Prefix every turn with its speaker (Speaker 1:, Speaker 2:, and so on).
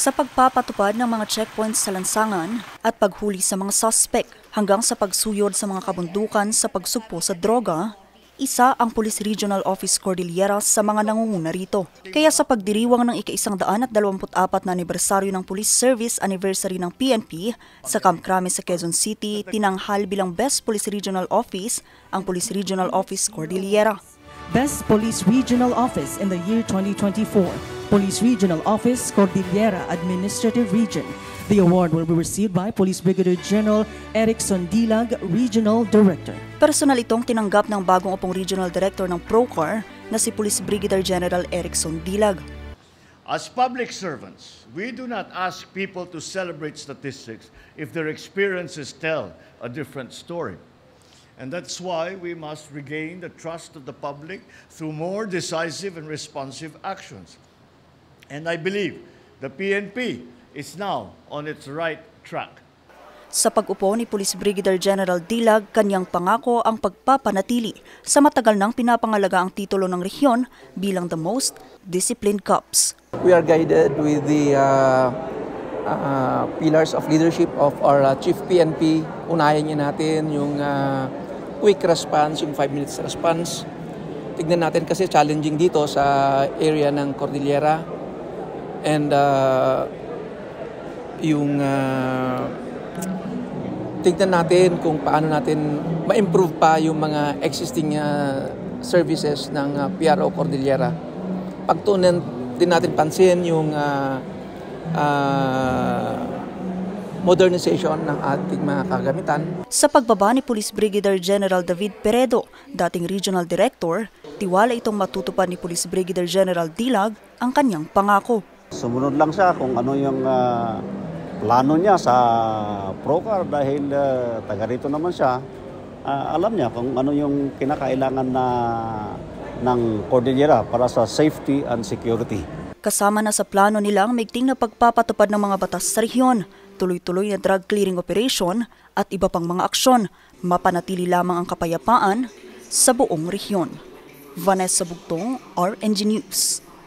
Speaker 1: Sa pagpapatupad ng mga checkpoints sa lansangan at paghuli sa mga suspect hanggang sa pagsuyod sa mga kabundukan sa pagsugpo sa droga, isa ang Police Regional Office Cordillera sa mga nangunguna rito. Kaya sa pagdiriwang ng ika-124 na anibersaryo ng Police Service Anniversary ng PNP sa Camp Crame sa Quezon City, tinanghal bilang Best Police Regional Office ang Police Regional Office Cordillera.
Speaker 2: Best Police Regional Office in the year 2024, Police Regional Office Cordillera Administrative Region. The award will be received by Police Brigadier General Eric Sondilag, Regional Director.
Speaker 1: Personal itong tinanggap ng bagong upong Regional Director ng PROCAR na si Police Brigadier General Eric Sondilag.
Speaker 3: As public servants, we do not ask people to celebrate statistics if their experiences tell a different story. And that's why we must regain the trust of the public through more decisive and responsive actions. And I believe the PNP is now on its right track.
Speaker 1: Sa pag-upo ni Police Brigadier General Dilag, kanyang pangako ang pagpapanatili sa matagal nang pinapangalaga ang titulo ng rehiyon bilang the most disciplined cops.
Speaker 4: We are guided with the pillars of leadership of our Chief PNP. Unahin niya natin yung quick response, yung 5 minutes response. Tignan natin kasi challenging dito sa area ng Cordillera. And tignan natin kung paano natin ma-improve pa yung mga existing services ng PRO Cordillera. Pagtunan din natin pansin yung modernization ng ating mga kagamitan.
Speaker 1: Sa pagbaba ni Police Brigadier General David Peredo, dating Regional Director, tiwala itong matutupad ni Police Brigadier General Dilag ang kanyang pangako.
Speaker 5: Sumunod lang siya kung ano yung plano niya sa PROCAR dahil taga rito naman siya. Alam niya kung ano yung kinakailangan ng Cordillera para sa safety and security.
Speaker 1: Kasama na sa plano nilang maigting na pagpapatupad ng mga batas sa rehiyon, tuloy-tuloy na drug clearing operation at iba pang mga aksyon, mapanatili lamang ang kapayapaan sa buong rehiyon. Vanessa Bugtong, RNG News.